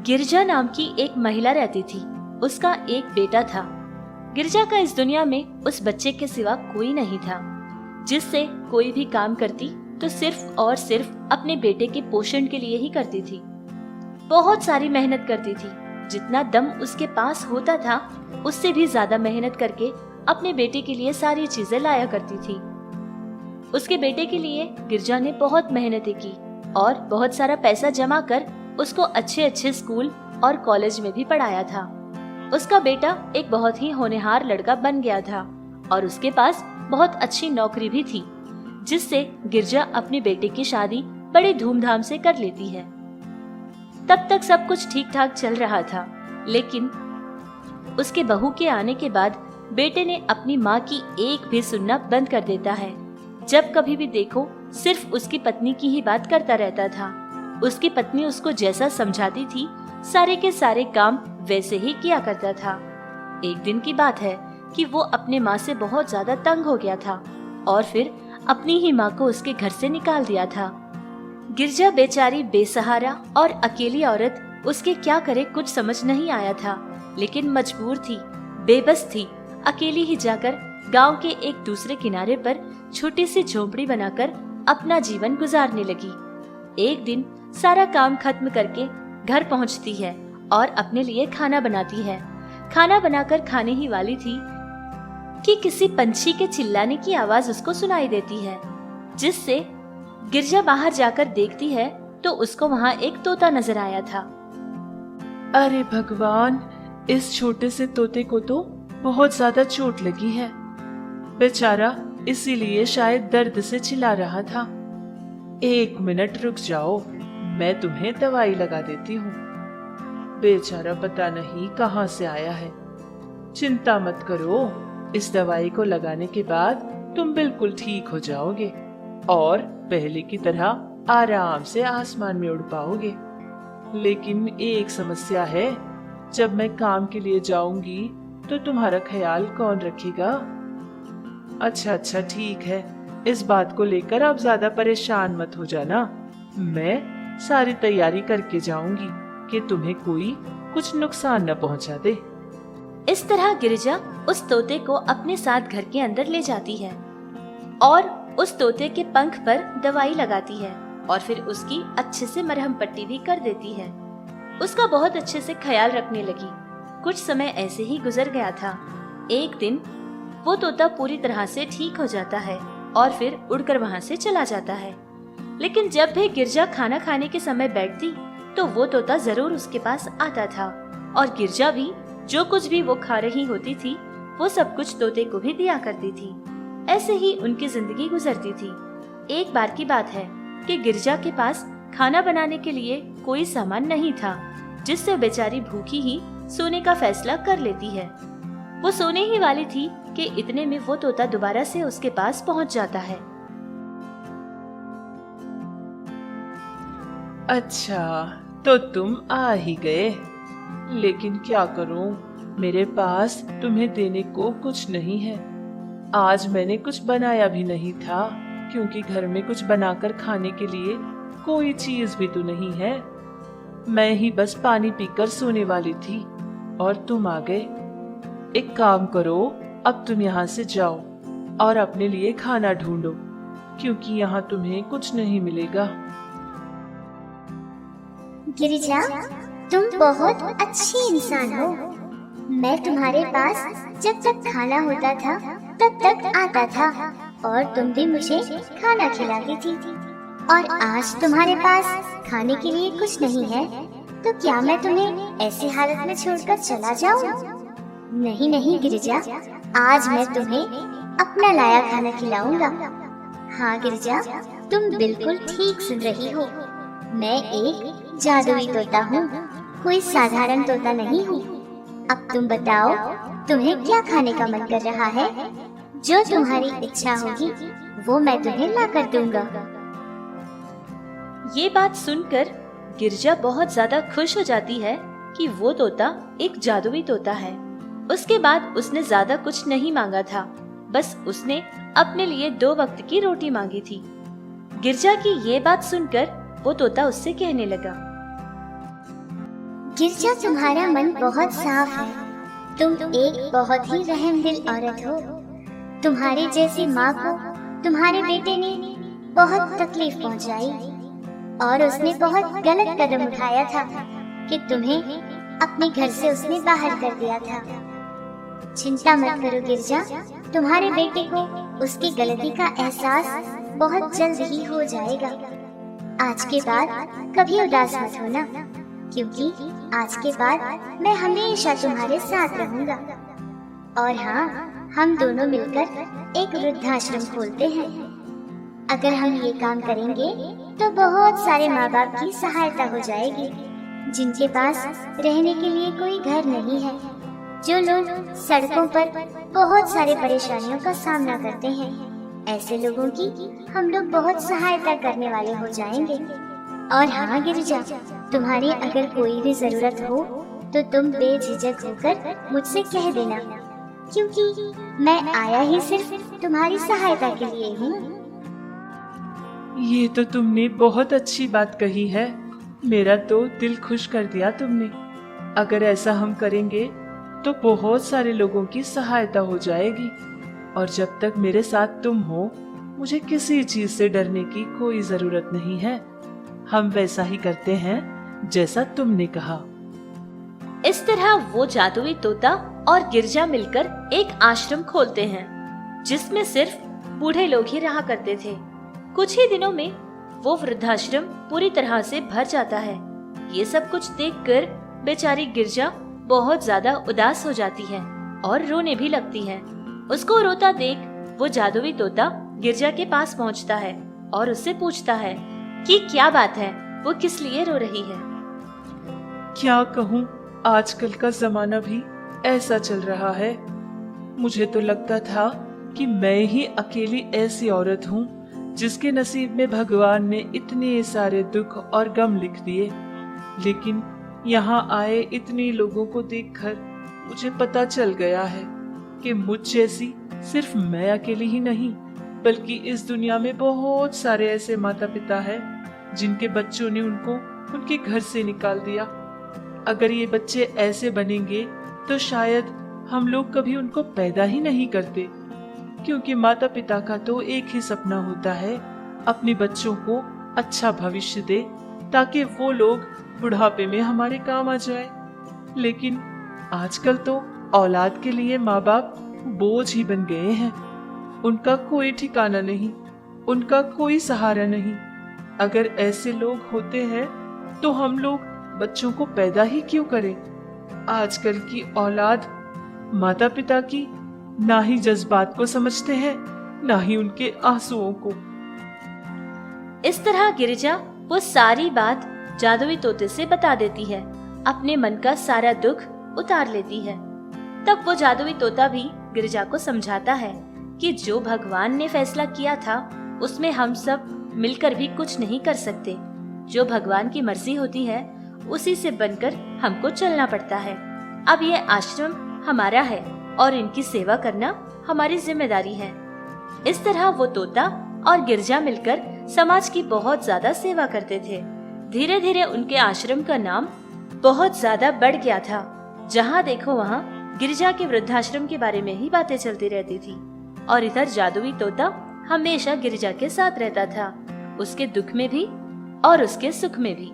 गिरजा नाम की एक महिला रहती थी। उसका एक बेटा था। गिरजा का इस दुनिया में उस बच्चे के सिवा कोई नहीं था। जिससे कोई भी काम करती तो सिर्फ और सिर्फ अपने बेटे के पोषण के लिए ही करती थी। बहुत सारी मेहनत करती थी। जितना दम उसके पास होता था उससे भी ज्यादा मेहनत करके अपने बेटे के लिए सारी चीजें लाया करती थी। उसके बेटे के लिए गिरजा ने बहुत मेहनतें की और बहुत सारा पैसा जमा कर उसको अच्छे अच्छे स्कूल और कॉलेज में भी पढ़ाया था। उसका बेटा एक बहुत ही होनहार लड़का बन गया था और उसके पास बहुत अच्छी नौकरी भी थी, जिससे गिरजा अपने बेटे की शादी बड़ी धूमधाम से कर लेती है। तब तक सब कुछ ठीक ठाक चल रहा था, लेकिन उसके बहू के आने के बाद बेटे ने अपनी माँ की एक भी सुनना बंद कर देता है। जब कभी भी देखो सिर्फ उसकी पत्नी की ही बात करता रहता था। उसकी पत्नी उसको जैसा समझाती थी सारे के सारे काम वैसे ही किया करता था। एक दिन की बात है कि वो अपने माँ से बहुत ज्यादा तंग हो गया था और फिर अपनी ही माँ को उसके घर से निकाल दिया था। गिरजा बेचारी बेसहारा और अकेली औरत उसके क्या करे कुछ समझ नहीं आया था, लेकिन मजबूर थी, बेबस थी। अकेली ही जाकर गांव के एक दूसरे किनारे पर छोटी सी झोपड़ी बनाकर अपना जीवन गुजारने लगी। एक दिन सारा काम खत्म करके घर पहुंचती है और अपने लिए खाना बनाती है। खाना बनाकर खाने ही वाली थी कि किसी पंछी के चिल्लाने की आवाज उसको सुनाई देती है, जिससे गिरजा बाहर जाकर देखती है तो उसको वहाँ एक तोता नजर आया था। अरे भगवान, इस छोटे से तोते को तो बहुत ज्यादा चोट लगी है। बेचारा इसीलिए शायद दर्द से चिल्ला रहा था। 1 मिनट रुक जाओ, मैं तुम्हें दवाई लगा देती हूँ। बेचारा पता नहीं कहाँ से आया है। चिंता मत करो, इस दवाई को लगाने के बाद तुम बिल्कुल ठीक हो जाओगे और पहले की तरह आराम से आसमान में उड़ पाओगे। लेकिन एक समस्या है, जब मैं काम के लिए जाऊंगी तो तुम्हारा ख्याल कौन रखेगा? अच्छा ठीक है, इस बात को लेकर आप ज्यादा परेशान मत हो जाना। मैं सारी तैयारी करके जाऊंगी कि तुम्हें कोई कुछ नुकसान न पहुंचा दे। इस तरह गिरजा उस तोते को अपने साथ घर के अंदर ले जाती है और उस तोते के पंख पर दवाई लगाती है और फिर उसकी अच्छे से मरहम पट्टी भी कर देती है। उसका बहुत अच्छे से ख्याल रखने लगी। कुछ समय ऐसे ही गुजर गया था। एक दिन वो तोता पूरी तरह से ठीक हो जाता है और फिर उड़कर वहाँ से चला जाता है। लेकिन जब भी गिरजा खाना खाने के समय बैठती तो वो तोता जरूर उसके पास आता था और गिरजा भी जो कुछ भी वो खा रही होती थी वो सब कुछ तोते को भी दिया करती थी। ऐसे ही उनकी जिंदगी गुजरती थी। एक बार की बात है कि गिरजा के पास खाना बनाने के लिए कोई सामान नहीं था, जिससे बेचारी भूखी ही सोने का फैसला कर लेती है। वो सोने ही वाली थी कि इतने में वो तोता दोबारा से उसके पास पहुंच जाता है। अच्छा, तो तुम आ ही गए। लेकिन क्या करूं, मेरे पास तुम्हें देने को कुछ नहीं है। आज मैंने कुछ बनाया भी नहीं था, क्योंकि घर में कुछ बनाकर खाने के लिए कोई चीज भी तो नहीं है। मैं ही बस पानी पीकर सोने वाली थी और तुम आ गए। एक काम करो, अब तुम यहाँ से जाओ और अपने लिए खाना ढूंढो, क्योंकि यहाँ तुम्हें कुछ नहीं मिलेगा। गिरिजा, तुम बहुत अच्छी इंसान हो। मैं तुम्हारे पास जब तक खाना होता था तब तक आता था और तुम भी मुझे खाना खिलाती थी। और आज तुम्हारे पास खाने के लिए कुछ नहीं है, तो क्या मैं तुम्हें ऐसी हालत में छोड़कर चला जाऊं? नहीं नहीं गिरिजा, आज मैं तुम्हें अपना लाया खाना खिलाऊंगा। हाँ गिरिजा, तुम बिल्कुल ठीक सुन रही हो। मैं एक जादुई तोता हूँ, कोई साधारण तोता नहीं हूँ। अब तुम बताओ, तुम्हें क्या खाने का मन कर रहा है? जो तुम्हारी इच्छा होगी वो मैं तुम्हें ला कर दूंगा। ये बात सुनकर गिरजा बहुत ज्यादा खुश हो जाती है कि वो तोता एक जादुई तोता है। उसके बाद उसने ज्यादा कुछ नहीं मांगा था, बस उसने अपने लिए 2 वक्त की रोटी मांगी थी। गिरजा की ये बात सुनकर वो तोता उससे कहने लगा, गिरजा, तुम्हारा मन बहुत साफ है। तुम एक बहुत ही रहमदिल औरत हो। तुम्हारे जैसी माँ को तुम्हारे बेटे ने बहुत तकलीफ पहुंचाई और उसने बहुत गलत कदम उठाया था कि तुम्हें अपने घर से उसने बाहर कर दिया था। चिंता मत करो गिरजा, तुम्हारे बेटे को उसकी गलती का एहसास बहुत जल्द ही हो जाएगा। आज के बाद कभी उदास मत होना, क्योंकि आज के बाद मैं हमेशा तुम्हारे साथ रहूंगा। और हाँ, हम दोनों मिलकर एक वृद्धाश्रम खोलते हैं। अगर हम ये काम करेंगे तो बहुत सारे माँ बाप की सहायता हो जाएगी जिनके पास रहने के लिए कोई घर नहीं है, जो लोग सड़कों पर बहुत सारे परेशानियों का सामना करते हैं। ऐसे लोगों की हम लोग बहुत सहायता करने वाले हो जाएंगे। और हाँ गिरिजा, तुम्हारी अगर कोई भी जरूरत हो तो तुम बेझिझक होकर मुझसे कह देना, क्योंकि मैं आया ही सिर्फ तुम्हारी सहायता के लिए हूँ। ये तो तुमने बहुत अच्छी बात कही है। मेरा तो दिल खुश कर दिया तुमने। अगर ऐसा हम करेंगे तो बहुत सारे लोगों की सहायता हो जाएगी। और जब तक मेरे साथ तुम हो, मुझे किसी चीज से डरने की कोई जरूरत नहीं है। हम वैसा ही करते हैं जैसा तुमने कहा। इस तरह वो जादुई तोता और गिरजा मिलकर एक आश्रम खोलते हैं जिसमें सिर्फ बूढ़े लोग ही रहा करते थे। कुछ ही दिनों में वो वृद्धाश्रम पूरी तरह से भर जाता है। ये सब कुछ देखकर बेचारी गिरजा बहुत ज्यादा उदास हो जाती है और रोने भी लगती है। उसको रोता देख वो जादुई तोता गिरजा के पास पहुंचता है और उससे पूछता है कि क्या बात है, वो किस लिए रो रही है। क्या कहूँ, आजकल का जमाना भी ऐसा चल रहा है। मुझे तो लगता था कि मैं ही अकेली ऐसी औरत हूँ जिसके नसीब में भगवान ने इतने सारे दुख और गम लिख दिए। लेकिन यहाँ आए इतने लोगों को देखकर मुझे पता चल गया है कि मुझ जैसी सिर्फ मैं अकेली ही नहीं, बल्कि इस दुनिया में बहुत सारे ऐसे माता पिता हैं जिनके बच्चों ने उनको उनके घर से निकाल दिया। अगर ये बच्चे ऐसे बनेंगे तो शायद हम लोग कभी उनको पैदा ही नहीं करते, क्योंकि माता पिता का तो एक ही सपना होता है, अपने बच्चों को अच्छा भविष्य दे ताकि वो लोग बुढ़ापे में हमारे काम आ जाए। लेकिन आजकल तो औलाद के लिए माँ बाप बोझ ही बन गए हैं। उनका कोई ठिकाना नहीं, उनका कोई सहारा नहीं। अगर ऐसे लोग होते हैं तो हम लोग बच्चों को पैदा ही क्यों करें। आजकल की औलाद माता पिता की ना ही जज्बात को समझते हैं, ना ही उनके आंसुओं को। इस तरह गिरिजा वो सारी बात जादुई तोते से बता देती है, अपने मन का सारा दुख उतार लेती है। तब वो जादुई तोता भी गिरिजा को समझाता है कि जो भगवान ने फैसला किया था उसमें हम सब मिलकर भी कुछ नहीं कर सकते। जो भगवान की मर्जी होती है उसी से बनकर हमको चलना पड़ता है। अब ये आश्रम हमारा है और इनकी सेवा करना हमारी जिम्मेदारी है। इस तरह वो तोता और गिरजा मिलकर समाज की बहुत ज्यादा सेवा करते थे। धीरे धीरे उनके आश्रम का नाम बहुत ज्यादा बढ़ गया था। जहाँ देखो वहाँ गिरजा के वृद्धाश्रम के बारे में ही बातें चलती रहती थी। और इधर जादुई तोता हमेशा गिरजा के साथ रहता था, उसके दुख में भी और उसके सुख में भी।